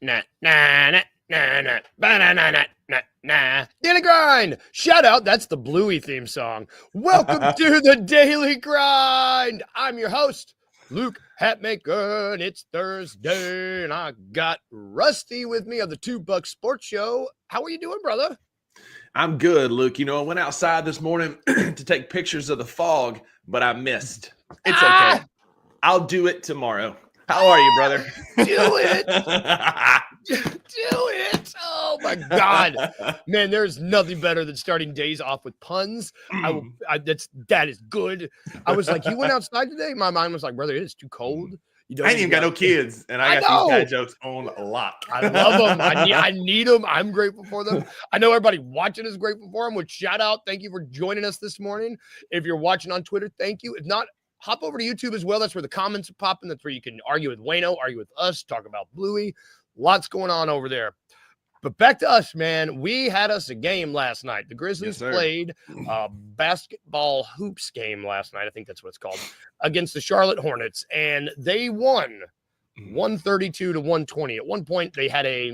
na na na na na na na na na na. Daily Grind. Shout out. That's the Bluey theme song. Welcome to the Daily Grind. I'm your host, Luke Hatmaker, and it's Thursday, and I got Rusty with me of the $2 Sports Show. How are you doing, brother? I'm good, Luke. You know, I went outside this morning to take pictures of the fog, but I missed. It's okay. I'll do it tomorrow. How are you, brother? Do it. Do it. Oh, my God. Man, there's nothing better than starting days off with puns. That is good. I was like, you went outside today? My mind was like, brother, it is too cold. I ain't even got no kids, and I got these dad jokes on a lot. I love them. I need them. I'm grateful for them. I know everybody watching is grateful for them. Which shout out. Thank you for joining us this morning. If you're watching on Twitter, thank you. If not, hop over to YouTube as well. That's where the comments are popping. That's where you can argue with Wayno, argue with us, talk about Bluey. Lots going on over there. But back to us, man. We had us a game last night. The Grizzlies played a basketball hoops game last night. I think that's what it's called, against the Charlotte Hornets. And they won 132 to 120. At one point, they had a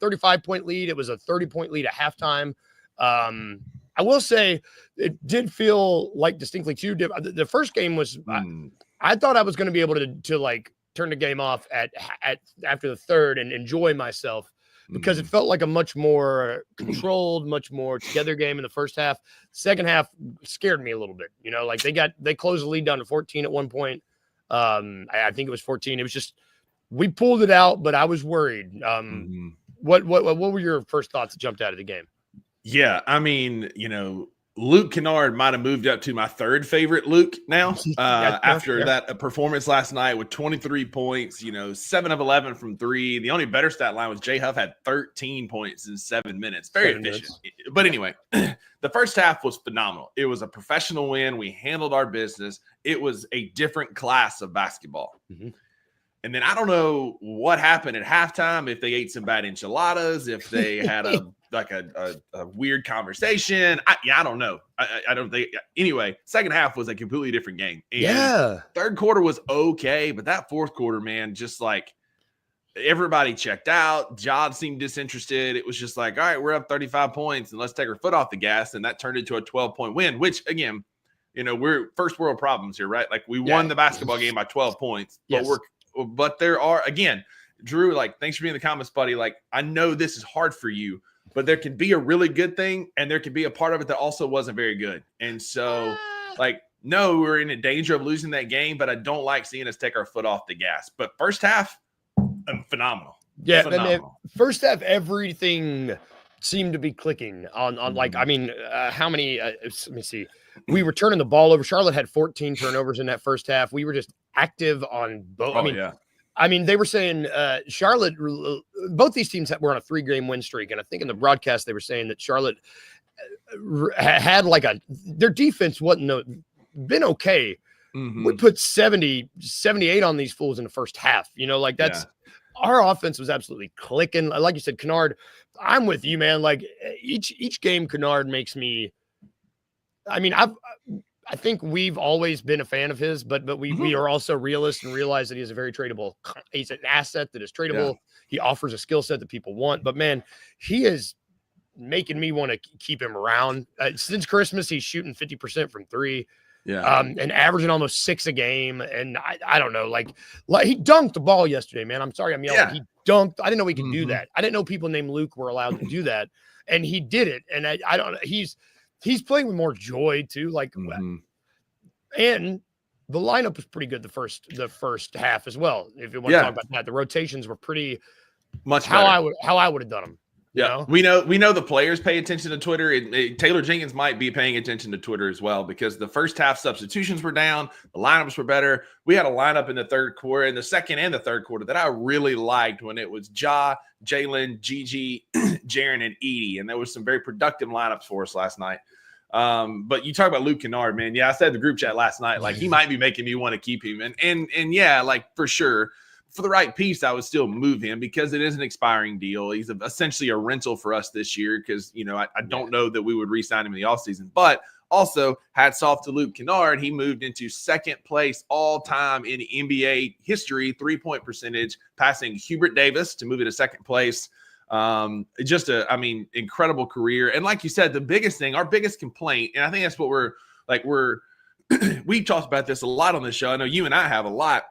35-point lead. It was a 30-point lead at halftime. I will say it did feel like distinctly too different. The first game was, I thought I was going to be able to like turn the game off at after the third and enjoy myself, because it felt like a much more controlled, much more together game in the first half. Second half scared me a little bit. You know, like they closed the lead down to 14 at one point. I think it was 14. It was just, we pulled it out, but I was worried. What were your first thoughts that jumped out of the game? Yeah, I mean, you know, Luke Kennard might have moved up to my third favorite Luke now after that performance last night with 23 points, you know, 7 of 11 from three. The only better stat line was Jay Huff had 13 points in 7 minutes. Very efficient. But anyway, the first half was phenomenal. It was a professional win. We handled our business. It was a different class of basketball. And then I don't know what happened at halftime, if they ate some bad enchiladas, if they had a weird conversation. I don't know. I don't think. Anyway, second half was a completely different game. And third quarter was okay, but that fourth quarter, man, just like everybody checked out. Ja seemed disinterested. It was just like, all right, we're up 35 points and let's take our foot off the gas. And that turned into a 12-point win, which again, you know, we're first world problems here, right? Like we won the basketball game by 12 points, but there are, again, Drew, like, thanks for being in the comments, buddy. Like, I know this is hard for you, but there can be a really good thing, and there can be a part of it that also wasn't very good. And so, like, no, we're in a danger of losing that game, but I don't like seeing us take our foot off the gas. But first half, phenomenal. Yeah, phenomenal. First half, everything seemed to be clicking on like, I mean, how many, let me see. We were turning the ball over. Charlotte had 14 turnovers in that first half. We were just active on both. I mean, they were saying Charlotte, both these teams were on a 3-game win streak. And I think in the broadcast, they were saying that Charlotte had like their defense been okay. We put 78 on these fools in the first half. You know, like our offense was absolutely clicking. Like you said, Kennard, I'm with you, man. Like each game, Kennard makes me, I mean, I think we've always been a fan of his, but we are also realists and realize that he's he's an asset that is tradable. He offers a skill set that people want, but man, he is making me want to keep him around. Since Christmas, he's shooting 50% from three. And averaging almost 6 a game. And I don't know, like he dunked the ball yesterday, man. I'm sorry I'm yelling. He dunked. I didn't know he could do that. I didn't know people named Luke were allowed to do that. And he did it. And I don't know. He's playing with more joy too. Like, and the lineup was pretty good the first half as well. If you want to talk about that, the rotations were pretty much how I would have done them. Yeah, we know the players pay attention to Twitter. Taylor Jenkins might be paying attention to Twitter as well, because the first half substitutions were down, the lineups were better. We had a lineup in the third quarter, in the second and the third quarter, that I really liked when it was Ja, Jalen, Gigi, Jaren, and Edie, and there was some very productive lineups for us last night. But you talk about Luke Kennard, man. Yeah, I said in the group chat last night, like he might be making me want to keep him, and yeah, like for sure. For the right piece, I would still move him because it is an expiring deal. He's essentially a rental for us this year because, you know, I don't know that we would re-sign him in the offseason. But Also, hats off to Luke Kennard. He moved into second place all-time in NBA history, 3-point percentage, passing Hubert Davis to move into second place. Just incredible career. And like you said, the biggest thing, our biggest complaint, and I think that's what we're we've talked about this a lot on the show. I know you and I have a lot.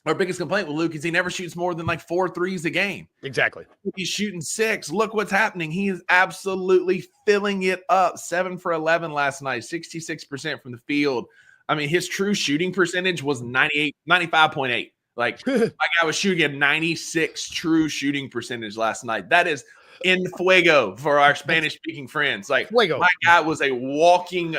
Our biggest complaint with Luke is he never shoots more than like 4 threes a game. Exactly. He's shooting 6. Look what's happening. He is absolutely filling it up. 7 for 11 last night, 66% from the field. I mean, his true shooting percentage was 95.8. Like, my guy was shooting at 96 true shooting percentage last night. That is in fuego for our Spanish-speaking friends. Like, fuego. My guy was a walking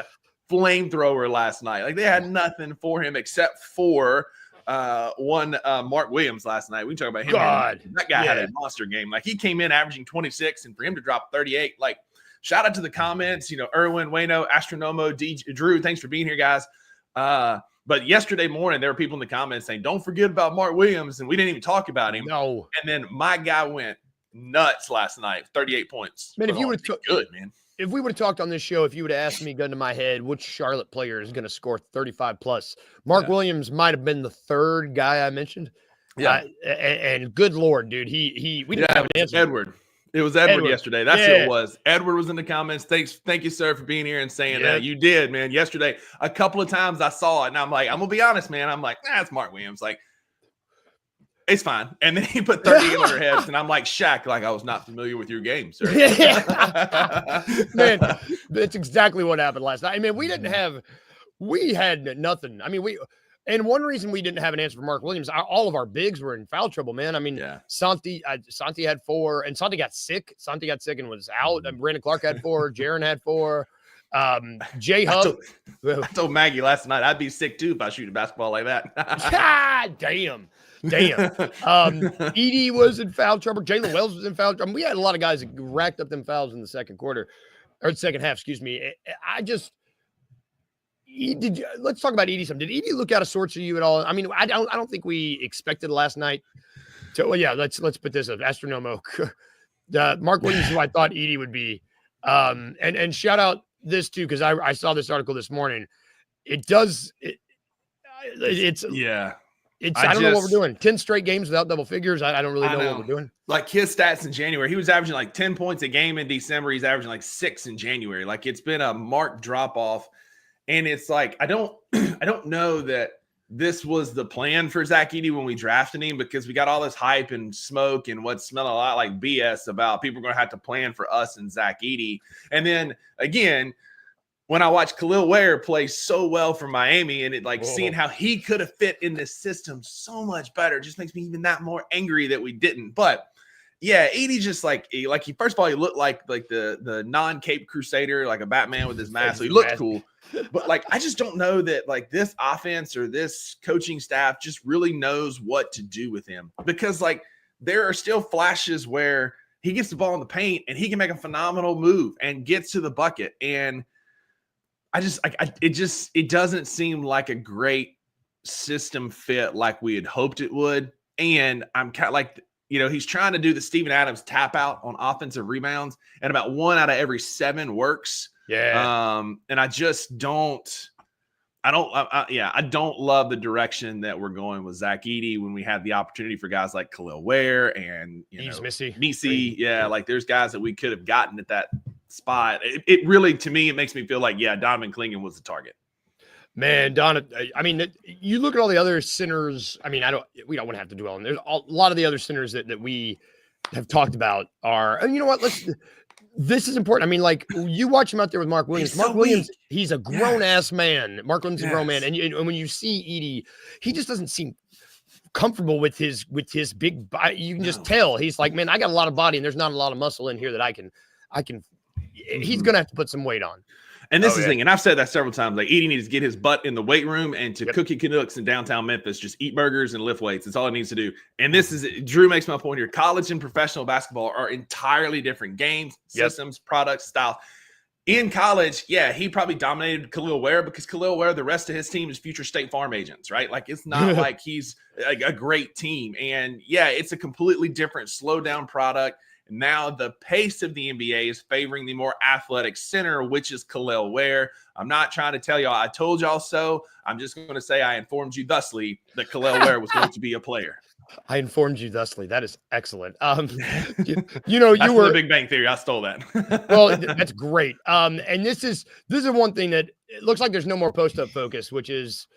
flamethrower last night. Like, they had nothing for him except for Mark Williams last night. We can talk about him. God, that guy had a monster game. Like, he came in averaging 26, and for him to drop 38, like, shout out to the comments. Erwin, Wayno, Astronomo, Drew, thanks for being here, guys. But yesterday morning, there were people in the comments saying, don't forget about Mark Williams, and we didn't even talk about him. No. And then my guy went nuts last night, 38 points. Man, if you would have good, man. If we would have talked on this show, if you would have asked me, gun to my head, which Charlotte player is going to score 35 plus, Mark Williams might have been the third guy I mentioned. Yeah, and good Lord, dude, we didn't have an answer. Edward. It was Edward yesterday. That's who it was. Edward was in the comments. Thank you, sir, for being here and saying that. You did, man. Yesterday, a couple of times I saw it, and I'm like, I'm gonna be honest, man. I'm like, that's Mark Williams. Like, it's fine. And then he put 38 on her heads, and I'm like, Shaq, like I was not familiar with your game, sir. Man, that's exactly what happened last night. I mean, we had nothing. I mean, and one reason we didn't have an answer for Mark Williams, all of our bigs were in foul trouble, man. I mean, Santi had 4, and Santi got sick. Santi got sick and was out. And Brandon Clark had 4. Jaron had 4. J Hub. I told Maggie last night I'd be sick too if I shoot a basketball like that. Damn. Edie was in foul trouble. Jalen Wells was in foul trouble. We had a lot of guys that racked up them fouls in the second half. Excuse me. Let's talk about Edie some. Did Edie look out of sorts to you at all? I mean, I don't think we expected last night. Let's put this up. Astronomo. Mark Williams, who I thought Edie would be. And shout out this too, because I saw this article this morning. I don't know what we're doing. 10 straight games without double figures. I don't really know what we're doing. Like his stats in January, he was averaging like 10 points a game in December. He's averaging like 6 in January. Like it's been a marked drop off. And it's like, I don't know that this was the plan for Zach Edey when we drafted him, because we got all this hype and smoke and what smelled a lot like BS about people are going to have to plan for us and Zach Edey. And then again, when I watched Khalil Ware play so well for Miami, and seeing how he could have fit in this system so much better just makes me even that more angry that we didn't. But yeah, Edey just he first of all, he looked like the non-Cape Crusader, like a Batman with his mask. So he looked cool. But I just don't know that this offense or this coaching staff just really knows what to do with him, because there are still flashes where he gets the ball in the paint and he can make a phenomenal move and gets to the bucket. And it doesn't seem like a great system fit like we had hoped it would. And I'm kind of he's trying to do the Steven Adams tap out on offensive rebounds, and about 1 out of every 7 works. Yeah. And I just don't love the direction that we're going with Zach Edey when we have the opportunity for guys like Khalil Ware and Missy. Yeah. There's guys that we could have gotten at that spot. It really, to me, it makes me feel like, Donovan Clingan was the target. Man, I mean, you look at all the other centers. I mean, we don't want to have to dwell on. There's a lot of the other centers that we have talked about are, and you know what? This is important. I mean, you watch him out there with Mark Williams. Williams, he's a grown ass man. Mark Williams is a grown man. And when you see Edey, he just doesn't seem comfortable with his big body. You can just tell. He's like, man, I got a lot of body and there's not a lot of muscle in here that I can, he's going to have to put some weight on. And this is the thing, and I've said that several times, Edey needs to get his butt in the weight room and to Cookie Canucks in downtown Memphis, just eat burgers and lift weights. That's all he needs to do. And Drew makes my point here. College and professional basketball are entirely different games, systems, products, style. In college, he probably dominated Khalil Ware, because Khalil Ware, the rest of his team is future State Farm agents, right? It's not like he's a great team. And it's a completely different slow down product. Now the pace of the NBA is favoring the more athletic center, which is Khalil Ware. I'm not trying to tell y'all I told y'all so. I'm just going to say I informed you thusly that Khalil Ware was going to be a player. I informed you thusly. That is excellent. You That's were the Big Bang Theory. I stole that. well, that's great. And this is one thing that it looks like there's no more post-up focus, which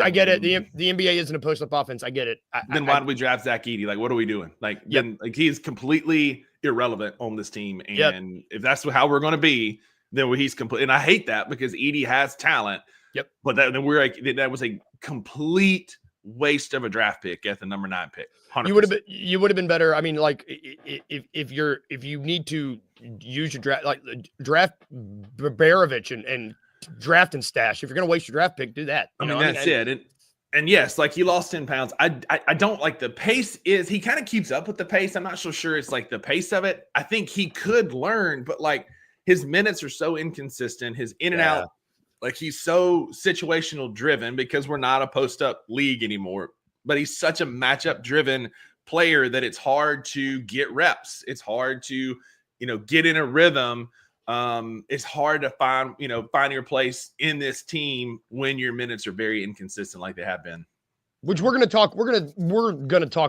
I get it. The NBA isn't a post-up offense. I get it. Then why did we draft Zach Edey? Like, what are we doing? Like, then he's completely irrelevant on this team. And if that's how we're going to be, then he's complete. And I hate that because Edey has talent. Yep. But that was a complete waste of a draft pick at the number 9 pick. 100%. You would have been better. I mean, like if you need to use your draft Barovich and draft and stash. If you're going to waste your draft pick, do that. That's it. And yes, like he lost 10 pounds. I don't like the pace he kind of keeps up with the pace. I'm not so sure it's like the pace of it. I think he could learn, but like his minutes are so inconsistent. His in and out, like he's so situational driven because we're not a post up league anymore, but he's such a matchup driven player that it's hard to get reps. It's hard to, get in a rhythm. It's hard to find your place in this team when your minutes are very inconsistent like they have been. Which we're going to talk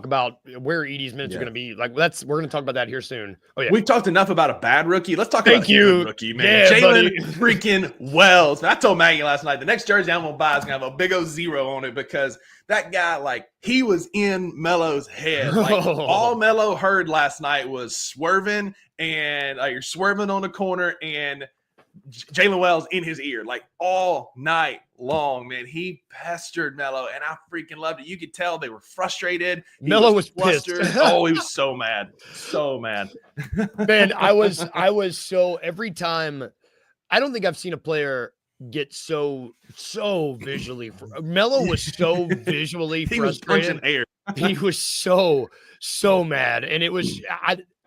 about where Edey's minutes are going to be. Like we're going to talk about that here soon. Oh yeah. We've talked enough about a bad rookie. Let's talk about a good rookie, man. Yeah, Jalen freaking Wells. I told Maggie last night, the next jersey I'm going to buy is going to have a big old 0 on it because that guy, like, he was in Melo's head. Like, all Melo heard last night was swerving and you're swerving on the corner and Jalen Wells in his ear, like all night long, man. He pestered Melo, and I freaking loved it. You could tell they were frustrated. Melo was pissed. Oh, he was so mad. So mad. Man, I was so every time. I don't think I've seen a player get so visually. Melo was so visually he frustrated. Was air. He was so mad, and it was.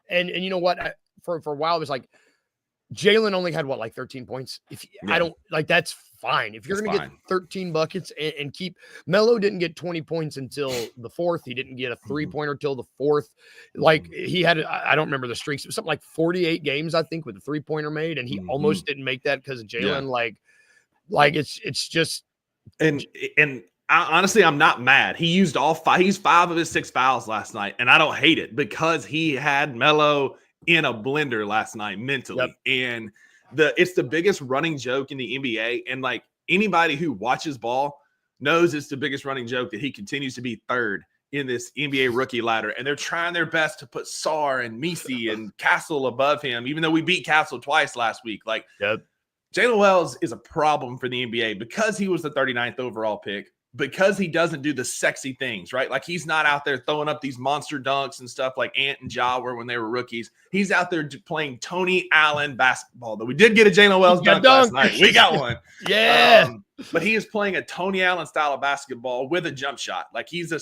And you know what? For a while, it was like. Jalen only had 13 points. I don't like that's fine. If you're going to get 13 buckets and keep Melo didn't get 20 points until the 4th. He didn't get a 3-pointer till the 4th. Like he had, I don't remember the streaks. It was something like 48 games, I think, with a 3-pointer made. And he almost didn't make that because of Jalen. Like it's just. And honestly, I'm not mad. He used all 5. He's 5 of his 6 fouls last night. And I don't hate it because he had Melo in a blender last night mentally. And it's the biggest running joke in the NBA. And like anybody who watches ball knows it's the biggest running joke that he continues to be 3rd in this NBA rookie ladder. And they're trying their best to put Sarr and Messi and Castle above him, even though we beat Castle twice last week. Like Jalen Wells is a problem for the NBA because he was the 39th overall pick. Because he doesn't do the sexy things, right? Like he's not out there throwing up these monster dunks and stuff like Ant and Ja were when they were rookies. He's out there playing Tony Allen basketball. Though we did get a Jalen Wells dunk last night. We got one. But he is playing a Tony Allen style of basketball with a jump shot. Like he's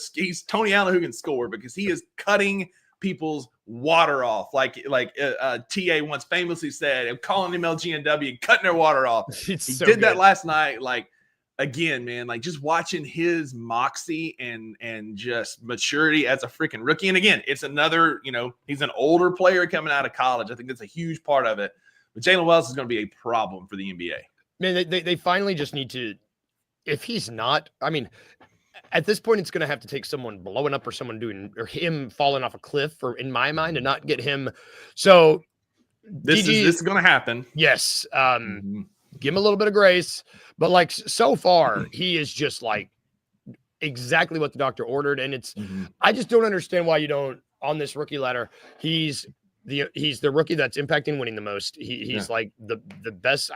Tony Allen who can score because he is cutting people's water off. Like TA once famously said, I'm calling him LGNW and cutting their water off. He did that last night. Like, again, man, like just watching his moxie and just maturity as a freaking rookie. And again, it's another, he's an older player coming out of college. I think that's a huge part of it. But Jalen Wells is going to be a problem for the NBA. Man, they finally just need to, if he's not, I mean, at this point, it's going to have to take someone blowing up or him falling off a cliff in my mind to not get him. So this is going to happen. Yes. Give him a little bit of grace, but like so far, he is just like exactly what the doctor ordered. And it's, I just don't understand why you don't on this rookie ladder. He's the rookie that's impacting winning the most. He's like the best.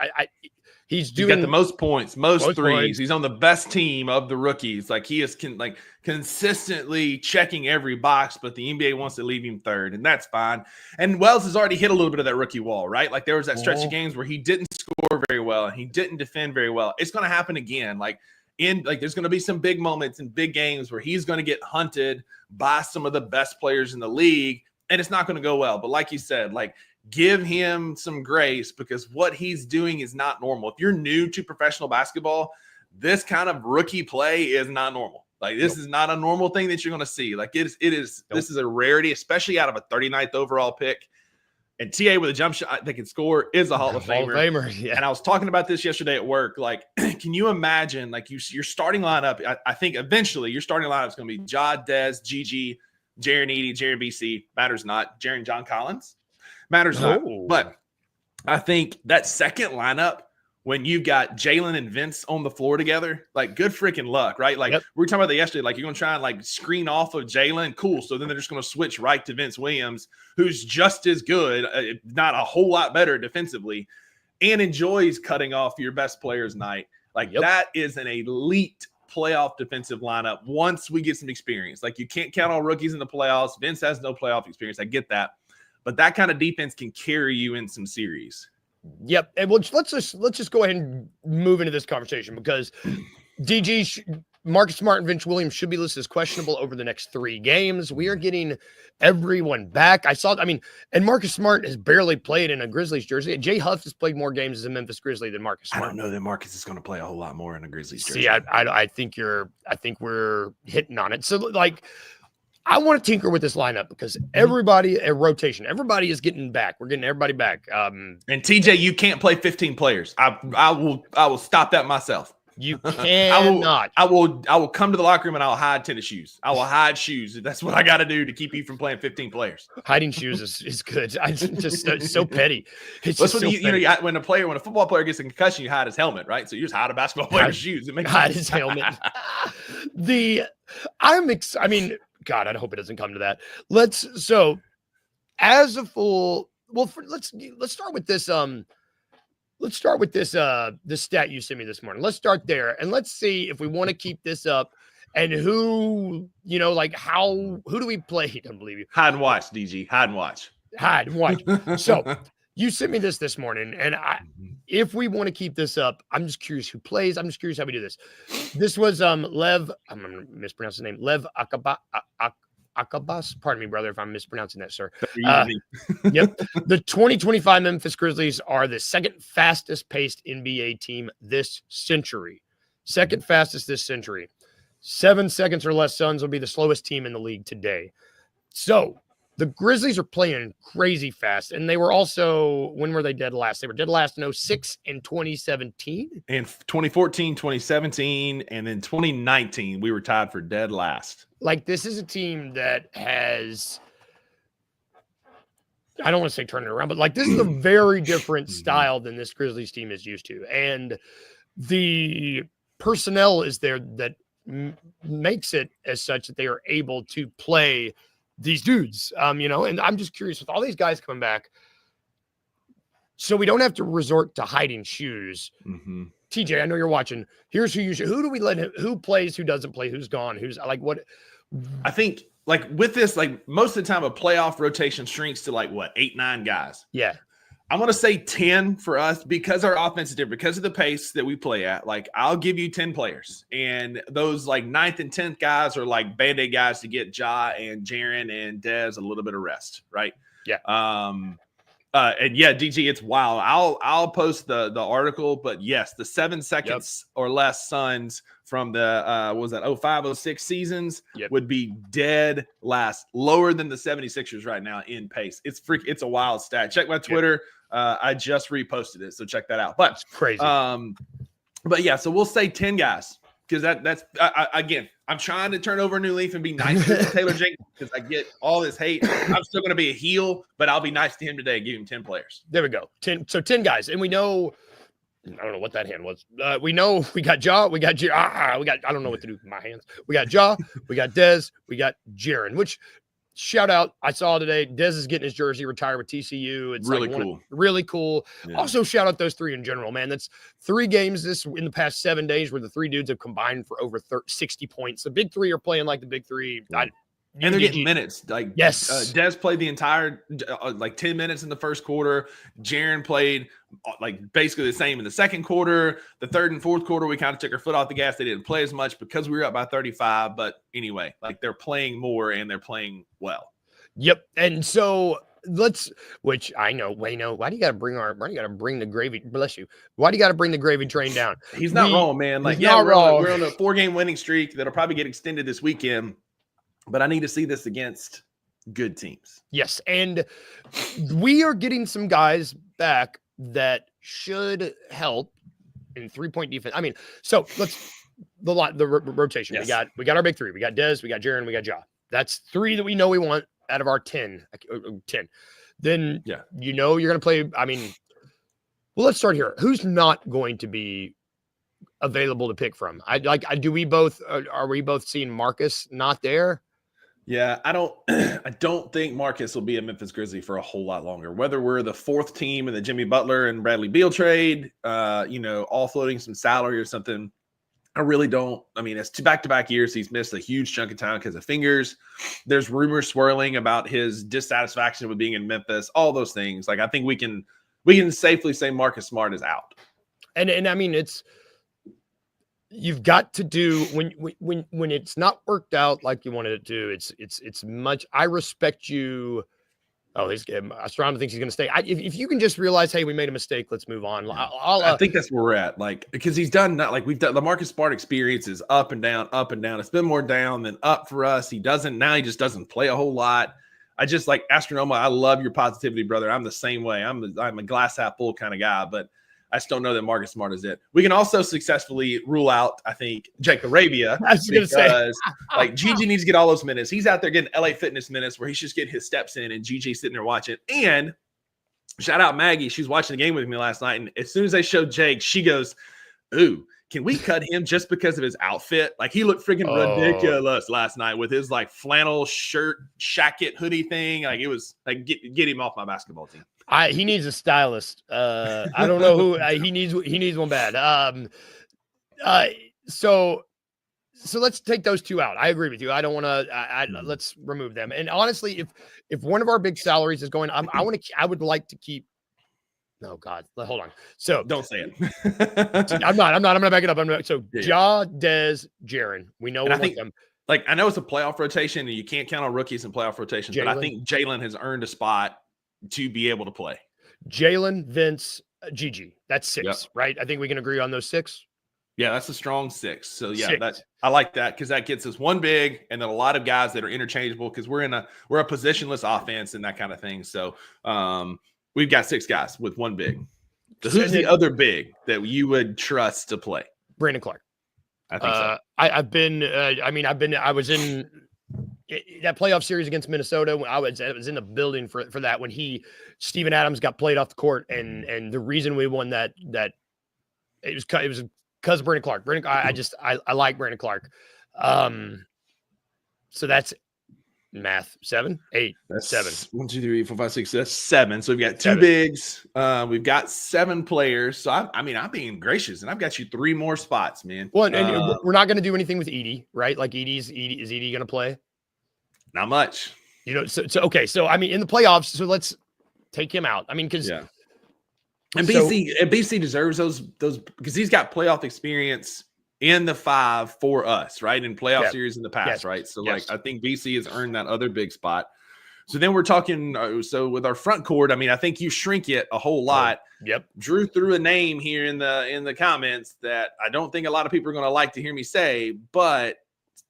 He's doing the most points, most threes. Points. He's on the best team of the rookies. Like he is consistently checking every box, but the NBA wants to leave him 3rd, and that's fine. And Wells has already hit a little bit of that rookie wall, right? Like there was that stretch of games where he didn't score very well and he didn't defend very well. It's going to happen again. There's going to be some big moments in big games where he's going to get hunted by some of the best players in the league, and it's not going to go well. But like you said, give him some grace because what he's doing is not normal. If you're new to professional basketball, this kind of rookie play is not normal. Like this is not a normal thing that you're going to see. Like it is. This is a rarity, especially out of a 39th overall pick. And TA with a jump shot that can score is a Hall of Famer. Yeah. And I was talking about this yesterday at work. Like, can you imagine, like, your starting lineup? I think eventually your starting lineup is going to be Ja, Dez, Gigi, Jaren Eady, Jaren BC. Matters not. Jaren John Collins. Matters not. But I think that second lineup, when you've got Jalen and Vince on the floor together, like, good freaking luck, right? Like, we were talking about that yesterday. Like, you're going to try and, like, screen off of Jalen. Cool. So then they're just going to switch right to Vince Williams, who's just as good, if not a whole lot better defensively, and enjoys cutting off your best player's night. Like, that is an elite playoff defensive lineup once we get some experience. Like, you can't count on rookies in the playoffs. Vince has no playoff experience. I get that. But that kind of defense can carry you in some series. Yep. And let's just go ahead and move into this conversation, because Marcus Smart and Vince Williams should be listed as questionable over the next 3 games. We are getting everyone back. And Marcus Smart has barely played in a Grizzlies jersey. Jay Huff has played more games as a Memphis Grizzly than Marcus Smart. I don't know that Marcus is going to play a whole lot more in a Grizzlies jersey. See, I think we're hitting on it. So, like, I want to tinker with this lineup because everybody, a rotation, everybody is getting back. We're getting everybody back. And TJ, you can't play 15 players. I will stop that myself. You cannot. I will come to the locker room and I'll hide tennis shoes. I will hide shoes. That's what I got to do to keep you from playing 15 players. Hiding shoes is good. I just so petty. It's just petty. When a football player gets a concussion, you hide his helmet, right? So you just hide a basketball player's shoes. It makes hide his helmet. God, I hope it doesn't come to that. Let's start with this. Let's start with this stat you sent me this morning. Let's start there, and let's see if we want to keep this up, and who do we play? I don't believe you. Hide and watch, DG. Hide and watch. So you sent me this morning, and if we want to keep this up, I'm just curious who plays. I'm just curious how we do this. This was Lev. I'm going to mispronounce his name. Lev Akabas. Pardon me, brother, if I'm mispronouncing that, sir. Yep. The 2025 Memphis Grizzlies are the second fastest paced NBA team this century. Second fastest this century. 7 seconds or less Suns will be the slowest team in the league today. So the Grizzlies are playing crazy fast, and they were also, when were they dead last? They were dead last in 2006 and 2017. In 2014, 2017, and then 2019, we were tied for dead last. Like, this is a team that has, I don't want to say turn it around, but like, this is a very different style than this Grizzlies team is used to. And the personnel is there that makes it as such that they are able to play these dudes, and I'm just curious with all these guys coming back, so we don't have to resort to hiding shoes. TJ, I know you're watching. Here's who do we let him, who plays, who doesn't play, who's gone, who's like what? I think, like, with this, like, most of the time a playoff rotation shrinks to 8-9 guys. Yeah. I'm going to say 10 for us because our offense is different, because of the pace that we play at. Like, I'll give you 10 players. And those, 9th and 10th guys are, Band-Aid guys to get Ja and Jaren and Dez a little bit of rest, right? Yeah. And, yeah, DG, it's wild. I'll post the article. But, yes, the 7 seconds or less Suns from the, 05, 06 seasons would be dead last, lower than the 76ers right now in pace. It's a wild stat. Check my Twitter. I just reposted it, so check that out. But it's crazy. But yeah, so we'll say 10 guys, because that's again, I'm trying to turn over a new leaf and be nice to Taylor Jenkins, because I get all this hate. I'm still going to be a heel, but I'll be nice to him today. Give him 10 players. There we go. 10. So 10 guys, and we know. I don't know what that hand was. We know we got Ja, we got I don't know what to do with my hands. We got Ja, we got Dez, we got Jaren, which, shout out, I saw today, Dez is getting his jersey retired with TCU. It's really cool. Really cool. Yeah. Also, shout out those 3 in general, man. That's 3 games in the past 7 days where the 3 dudes have combined for over 60 points. The big 3 are playing like the big 3. And they're getting minutes. Yes. Dez played the entire 10 minutes in the first quarter. Jaren played basically the same in the second quarter. The third and fourth quarter, we kind of took our foot off the gas. They didn't play as much because we were up by 35. But anyway, they're playing more and they're playing well. Yep. And so which I know, Wayno, why do you got to bring the gravy? Bless you. Why do you got to bring the gravy train down? He's not wrong, man. We're on a 4-game winning streak that'll probably get extended this weekend. But I need to see this against good teams. Yes, and we are getting some guys back that should help in 3-point defense. I mean, so the rotation. Yes. We got our big three. We got Dez, we got Jaren, we got Ja. That's 3 that we know we want out of our 10. Then you're going to play. I mean, well, let's start here. Who's not going to be available to pick from? Do we both are we both seeing Marcus not there? Yeah, I don't think Marcus will be a Memphis Grizzly for a whole lot longer. Whether we're the 4th team in the Jimmy Butler and Bradley Beal trade, all floating some salary or something, I really don't. I mean, it's 2 back-to-back years. He's missed a huge chunk of time because of fingers. There's rumors swirling about his dissatisfaction with being in Memphis, all those things. Like, I think we can safely say Marcus Smart is out. And I mean, you've got to do when it's not worked out like you wanted it to. It's much. I respect you. Oh, Straughn thinks he's going to stay. If you can just realize, hey, we made a mistake, let's move on. I think that's where we're at. Like, because he's done we've done the Marcus Smart experience is up and down, up and down. It's been more down than up for us. He just doesn't play a whole lot. I just like Astronoma. I love your positivity, brother. I'm the same way. I'm a glass half full kind of guy, but I just don't know that Marcus Smart is it. We can also successfully rule out, I think, Jake Arabia because like Gigi needs to get all those minutes. He's out there getting LA Fitness minutes where he's just getting his steps in, and Gigi's sitting there watching. And shout out Maggie, she was watching the game with me last night, and as soon as they showed Jake, she goes, "Ooh, can we cut him just because of his outfit? Like he looked freaking ridiculous last night with his like flannel shirt, shacket, hoodie thing. Like it was like get him off my basketball team." He needs a stylist. I don't know who he needs one bad. So let's take those 2 out. I agree with you. I don't want to. Let's remove them. And honestly, if one of our big salaries is going, I would like to keep. Oh God, hold on. So don't say it. I'm not. I'm gonna back it up. Ja, Dez, Jaren. We know. I think them. Like I know it's a playoff rotation, and you can't count on rookies in playoff rotations. But I think Jalen has earned a spot to be able to play. Jalen, Vince, Gigi. That's 6, right? I think we can agree on those 6. Yeah, that's a strong 6. So yeah, I like that because that gets us one big and then a lot of guys that are interchangeable because we're a positionless offense and that kind of thing. So we've got 6 guys with one big. So who's the other big that you would trust to play? Brandon Clark. I think so. I was in that playoff series against Minnesota. I was in the building for that when Steven Adams got played off the court, and the reason we won that it was because of Brandon Clark. I like Brandon Clark. So that's math 7, 8, that's 7. 1, 2, 3, 4, 5, 6, that's 7. So we've got 2 bigs. We've got 7 players. So I'm being gracious, and I've got you 3 more spots, man. Well, and we're not going to do anything with Edie, right? Like is Edie going to play? Not much. So okay. So I mean, in the playoffs, so let's take him out. I mean, because and BC deserves those because he's got playoff experience in the 5 for us, right? In playoff series in the past, right? So like I think BC has earned that other big spot. So then we're talking. So with our front court, I mean, I think you shrink it a whole lot. Drew threw a name here in the comments that I don't think a lot of people are going to like to hear me say, but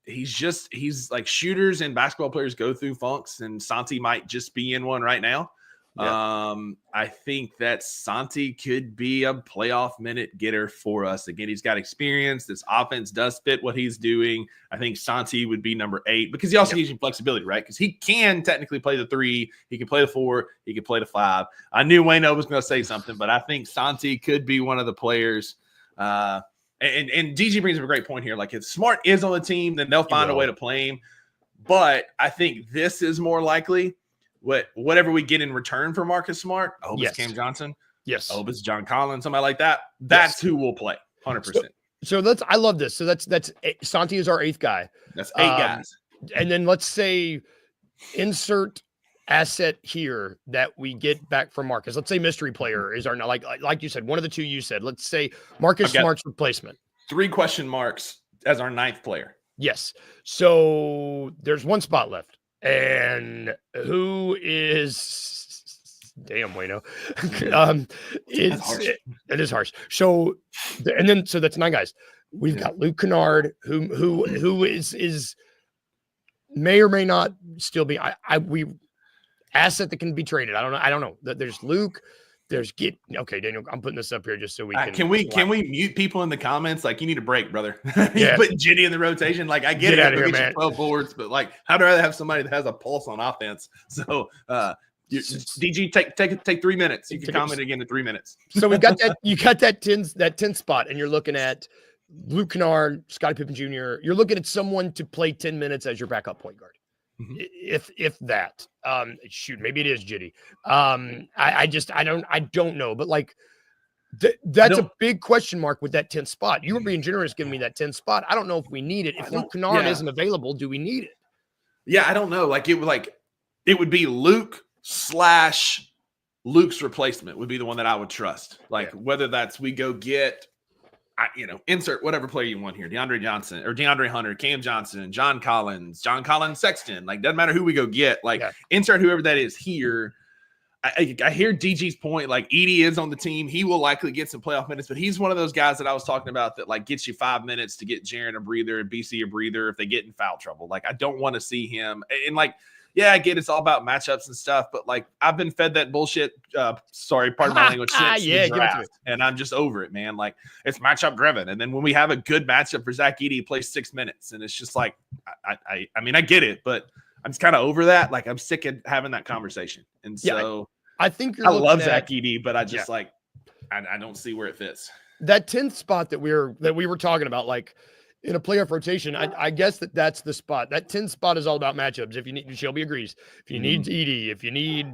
he's like shooters and basketball players go through funks, and Santi might just be in one right now. I think that Santi could be a playoff minute getter for us. Again, he's got experience. This offense does fit what he's doing. I think Santi would be number 8 because he also gives you flexibility, right? Because he can technically play the 3, he can play the 4, he can play the 5. I knew Wayno was going to say something, but I think Santi could be one of the players. And DG brings up a great point here. Like if Smart is on the team, then they'll find a way to play him. But I think this is more likely. Whatever we get in return for Marcus Smart, I hope it's Cam Johnson. Yes. I hope it's John Collins, somebody like that. That's who will play 100%. So I love this. So that's Santi is our 8th guy. That's 8 guys. And then let's say insert asset here that we get back from Marcus. Let's say mystery player is our, like you said, one of the 2 you said. Let's say Marcus Smart's replacement. 3 question marks as our 9th player. Yes. So there's 1 spot left. And who is damn Wayno? It is harsh. So that's 9 guys. We've got Luke Kennard, who is may or may not still be. We asset that can be traded. I don't know. There's Luke. There's okay, Daniel. I'm putting this up here just so we can. Can we mute people in the comments? Like, you need a break, brother. Yeah. Putting Jitty in the rotation. Like, I get it. Out of here, man. 12 boards, but like, I'd rather have somebody that has a pulse on offense. So, DG, take 3 minutes. You can comment again in 3 minutes. So we've got that. You got that 10 spot, and you're looking at Luke Kennard, Scottie Pippen Jr. You're looking at someone to play 10 minutes as your backup point guard. Mm-hmm. If that, maybe it is Jitty. I don't know, but like that's a big question mark with that 10th spot. You were being generous giving me that 10th spot. I don't know if we need it. If Luke Kennard isn't available, do we need it? Yeah, I don't know. It would be Luke's replacement would be the one that I would trust. Whether that's we go get, insert whatever player you want here, DeAndre Johnson or DeAndre Hunter, Cam Johnson, John Collins Sexton. Doesn't matter who we go get. Insert whoever that is here. I hear DG's point. Edie is on the team. He will likely get some playoff minutes, but he's one of those guys that I was talking about that gets you 5 minutes to get Jaren a breather and BC a breather if they get in foul trouble. I don't want to see him. And yeah, I get it's all about matchups and stuff, but I've been fed that bullshit. Sorry, pardon my language. And I'm just over it, man. It's matchup driven. And then when we have a good matchup for Zach Edey, he plays 6 minutes. And it's just I get it, but I'm just kind of over that. I'm sick of having that conversation. And so I think I love Zach Edey, but I just I don't see where it fits. That 10th spot that we were talking about, in a playoff rotation, I guess that's the spot. That 10th spot is all about matchups. If you need, Shelby agrees. If you need Edey, if you need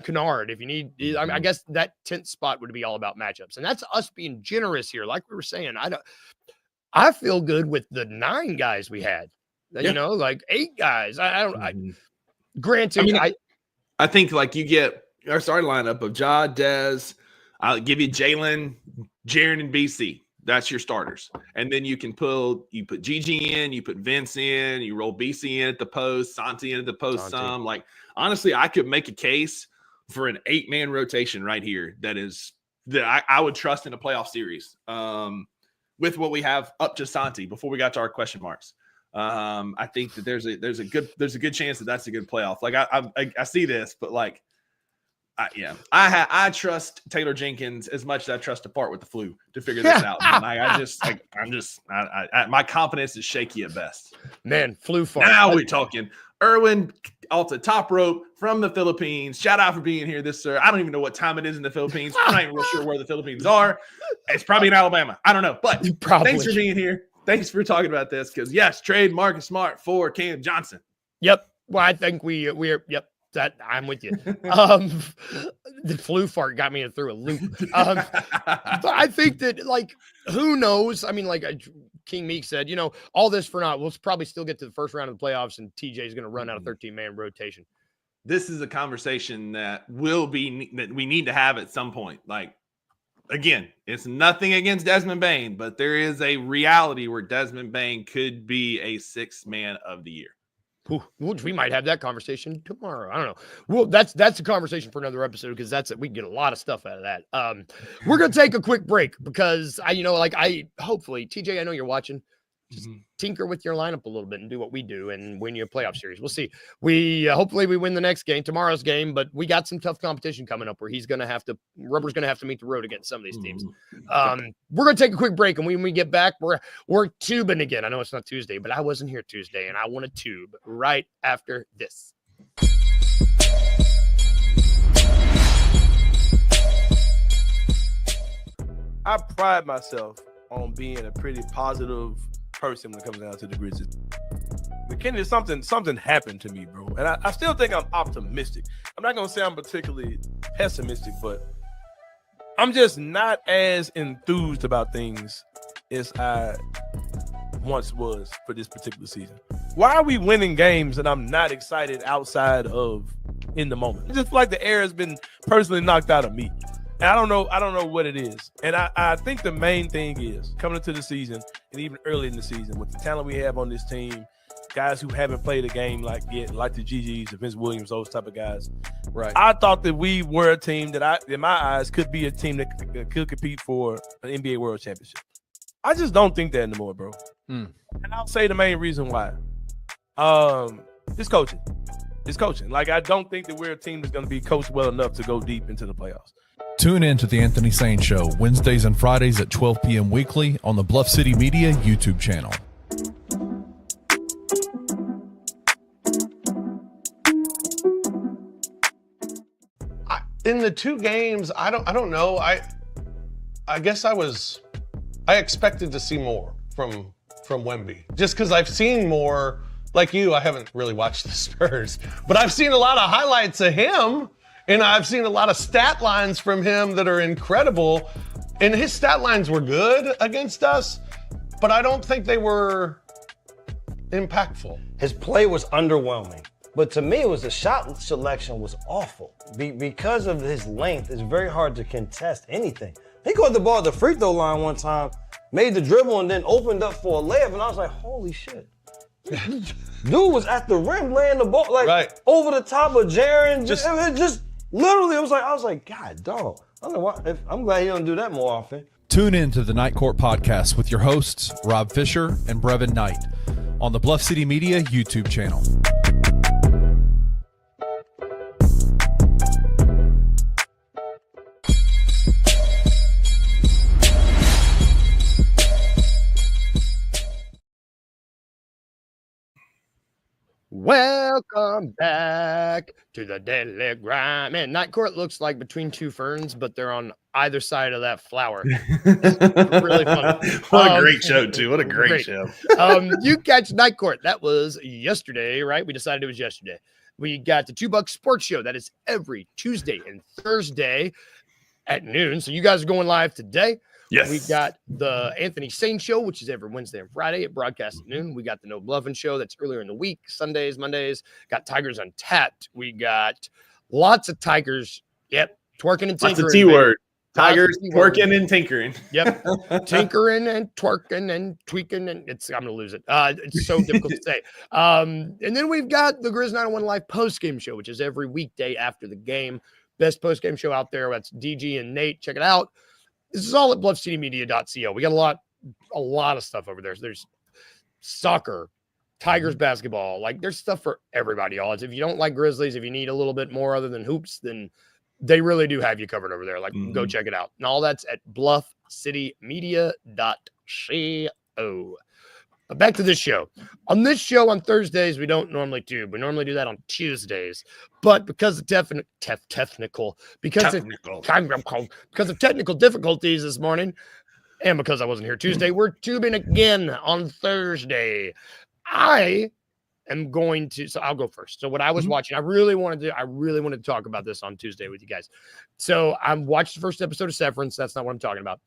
Kennard, if you need, I guess that 10th spot would be all about matchups. And that's us being generous here. Like we were saying, I feel good with the 9 guys we had. 8 guys. Granted, I think you get our starting lineup of Ja, Dez. I'll give you Jalen, Jaren, and BC. That's your starters. And then you put GG in, you put Vince in, you roll BC in at the post, Santi in at the post some. Honestly, I could make a case for an 8-man rotation right here that I would trust in a playoff series with what we have up to Santi before we got to our question marks. I think that there's a good chance that that's a good playoff. I see this, but I trust Taylor Jenkins as much as I trust to part with the flu to figure this out. My confidence is shaky at best. Man, flu fart. Now we're talking. Erwin off the top rope from the Philippines. Shout out for being here, sir. I don't even know what time it is in the Philippines. I'm not even real sure where the Philippines are. It's probably in Alabama. I don't know, but thanks for being here. Thanks for talking about this because yes, trade Marcus Smart for Cam Johnson. Yep. Well, I think we're yep. That I'm with you. The flu fart got me through a loop. But I think that who knows? King Meek said, all this for naught. We'll probably still get to the first round of the playoffs, and TJ is going to run out of 13-man rotation. This is a conversation that we need to have at some point. Again, it's nothing against Desmond Bane, but there is a reality where Desmond Bane could be a 6th man of the year. We might have that conversation tomorrow. I don't know. Well, that's a conversation for another episode because we can get a lot of stuff out of that. We're gonna take a quick break because hopefully TJ, I know you're watching. Just tinker with your lineup a little bit and do what we do and win you a playoff series. We'll see. Hopefully we win the next game, tomorrow's game, but we got some tough competition coming up where Rubber's going to have to meet the road against some of these teams. We're going to take a quick break, and when we get back, we're tubing again. I know it's not Tuesday, but I wasn't here Tuesday, and I want to tube right after this. I pride myself on being a pretty positive person when it comes down to the Grizzlies. McKinney, something happened to me, bro. And I still think I'm optimistic. I'm not going to say I'm particularly pessimistic, but I'm just not as enthused about things as I once was for this particular season. Why are we winning games and I'm not excited outside of in the moment? It's just like the air has been personally knocked out of me. And I don't know what it is. And I think the main thing is coming into the season and even early in the season with the talent we have on this team, guys who haven't played a game like the GGs, the Vince Williams, those type of guys. Right. I thought that we were a team that in my eyes could be a team that could compete for an NBA World Championship. I just don't think that anymore, bro. And I'll say the main reason why. It's coaching. It's coaching. Like, I don't think that we're a team that's going to be coached well enough to go deep into the playoffs. Tune in to the Anthony Sane Show Wednesdays and Fridays at 12 p.m. weekly on the Bluff City Media YouTube channel. In the two games, I don't know. I guess I expected to see more from Wemby, just because I've seen more. Like you, I haven't really watched the Spurs, but I've seen a lot of highlights of him, and I've seen a lot of stat lines from him that are incredible. And his stat lines were good against us, but I don't think they were impactful. His play was underwhelming. But to me, it was the shot selection was awful. Because of his length, it's very hard to contest anything. He caught the ball at the free throw line one time, made the dribble, and then opened up for a layup, and I was like, holy shit. Dude was at the rim laying the ball, like over the top of Jaren. Just literally, I was like, God, dog. I don't know why. I'm glad he don't do that more often. Tune in to the Night Court Podcast with your hosts, Rob Fisher and Brevin Knight, on the Bluff City Media YouTube channel. Welcome back to the Deadly Grind. Man, Night Court looks like between two ferns, but they're on either side of that flower. Really fun. What a great show, too. What a great show. You catch Night Court. That was yesterday, right? We decided it was yesterday. We got the $2 Sports Show. That is every Tuesday and Thursday at noon. So you guys are going live today. Yes. We got the Anthony Sane Show, which is every Wednesday and Friday at broadcast at noon. We got the No Bluffing Show. That's earlier in the week, Sundays, Mondays. Got Tigers Untapped. We got lots of Tigers. Yep. Twerking and tinkering. That's a T-word. Tigers twerking and tinkering. Yep. Tinkering and twerking and tweaking. And I'm going to lose it. It's so difficult to say. And then we've got the Grizz 901 Live postgame show, which is every weekday after the game. Best postgame show out there. That's DG and Nate. Check it out. This is all at bluffcitymedia.co. We got a lot of stuff over there. So there's soccer, Tigers basketball. Like, there's stuff for everybody, y'all. If you don't like Grizzlies, if you need a little bit more other than hoops, then they really do have you covered over there. Like, go check it out. And all that's at bluffcitymedia.co. But back to this show. On this show on Thursdays, we don't normally do. We normally do that on Tuesdays. But because of technical difficulties this morning, and because I wasn't here Tuesday, we're tubing again on Thursday. I am going to, so I'll go first. So what I was watching, I really wanted to talk about this on Tuesday with you guys. So I watched the first episode of Severance. That's not what I'm talking about.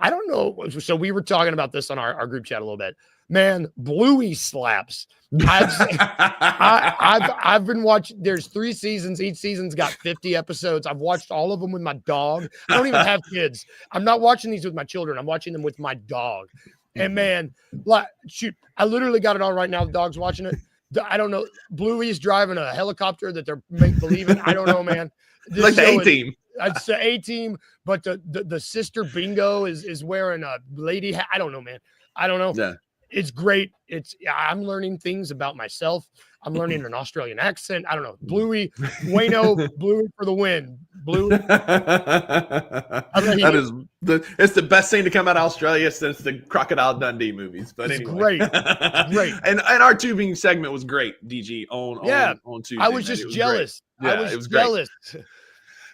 I don't know. So we were talking about this on our group chat a little bit. Man, Bluey slaps. I've been watching. There's 3 seasons. Each season's got 50 episodes. I've watched all of them with my dog. I don't even have kids. I'm not watching these with my children. I'm watching them with my dog. And man, like, shoot, I literally got it on right now. The dog's watching it. I don't know. Bluey's driving a helicopter that they're make-believing. I don't know, man. This like the A-team. It's the A-team, but the sister Bingo is wearing a lady hat. I don't know, man. I don't know. Yeah. It's great. I'm learning things about myself. I'm learning an Australian accent. I don't know. Bluey, Bueno, Bluey for the win. Bluey. It's the best thing to come out of Australia since the Crocodile Dundee movies. But it's anyway. Great. It's great. And our tubing segment was great, DG, on Tuesday. I was just jealous. Yeah, I was jealous. Great.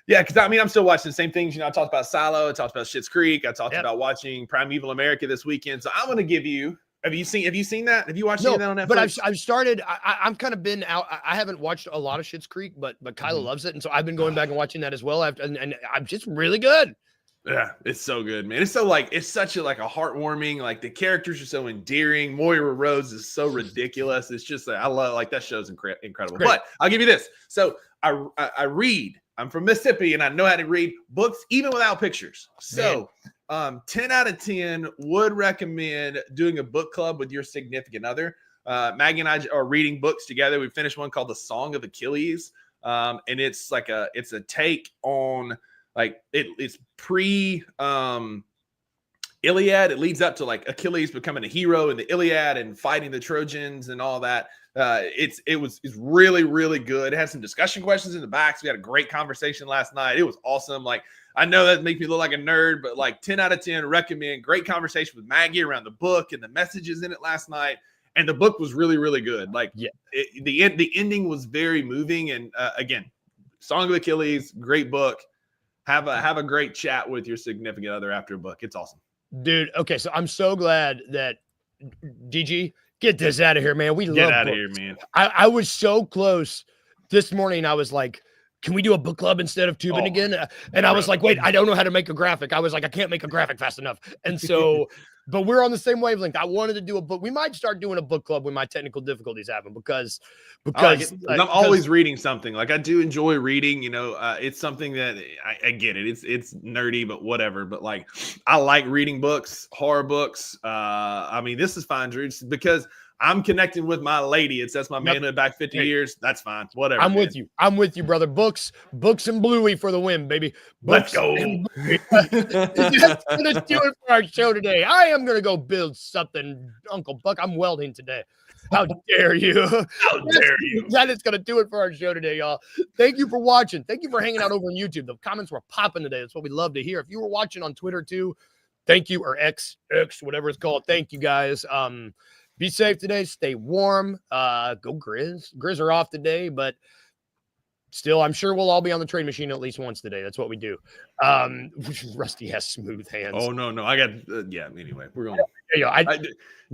Yeah, because I mean, I'm still watching the same things. You know, I talked about Silo, I talked about Schitt's Creek, I talked about watching Primeval America this weekend. So I'm going to give you. Have you seen that? Have you watched any of that on Netflix? But I've started. I'm kind of been out. I haven't watched a lot of Schitt's Creek, but Kyla loves it, and so I've been going back and watching that as well. And I'm just really good. Yeah, it's so good, man. It's so it's such a heartwarming. Like, the characters are so endearing. Moira Rose is so ridiculous. It's just I love that show's incredible. Great. But I'll give you this. So I read. I'm from Mississippi, and I know how to read books even without pictures. So 10 out of 10 would recommend doing a book club with your significant other. Maggie and I are reading books together. We finished one called The Song of Achilles. And it's it's a take on it's pre Iliad. It leads up to Achilles becoming a hero in the Iliad and fighting the Trojans and all that. It's really, really good. It has some discussion questions in the back. So we had a great conversation last night. It was awesome. Like, I know that makes me look like a nerd, but like 10 out of 10 recommend. Great conversation with Maggie around the book and the messages in it last night. And the book was really, really good. Like, the ending was very moving. And again, Song of Achilles, great book. Have a great chat with your significant other after a book. It's awesome. Dude, okay, so I'm so glad that DG, get this out of here, man. We Get love out of books. here, man. I was so close this morning. I was like, can we do a book club instead of tubing again? And I was like, wait, I don't know how to make a graphic. I was like, I can't make a graphic fast enough. And so, but we're on the same wavelength. I wanted to do a book. We might start doing a book club when my technical difficulties happen because I'm always reading something. Like, I do enjoy reading, it's something that I get it. It's nerdy, but whatever. But like, I like reading books, horror books. I mean, this is fine, Drew, because I'm connecting with my lady. It sets my manhood back 50 years. That's fine. Whatever. I'm with you. I'm with you, brother. Books and Bluey for the win, baby. Let's go. That's going to do it for our show today. I am going to go build something, Uncle Buck. I'm welding today. How dare you? How dare you? That is going to do it for our show today, y'all. Thank you for watching. Thank you for hanging out over on YouTube. The comments were popping today. That's what we love to hear. If you were watching on Twitter too, thank you, or X, whatever it's called. Thank you, guys. Be safe today. Stay warm. Go Grizz. Grizz are off today, but still, I'm sure we'll all be on the trade machine at least once today. That's what we do. Rusty has smooth hands. Oh, no. I got, anyway, we're going.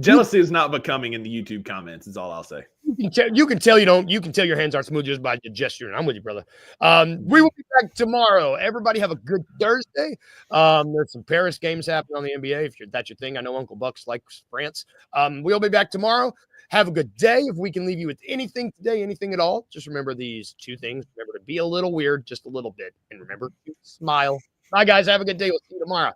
Jealousy is not becoming in the YouTube comments, is all I'll say. You can tell your hands aren't smooth just by the gesture. And I'm with you, brother. We will be back tomorrow. Everybody have a good Thursday. There's some Paris games happening on the NBA. If that's your thing, I know Uncle Bucks likes France. We'll be back tomorrow. Have a good day. If we can leave you with anything today, anything at all, just remember these two things. Remember to be a little weird, just a little bit. And remember to smile. Bye, guys. Have a good day. We'll see you tomorrow.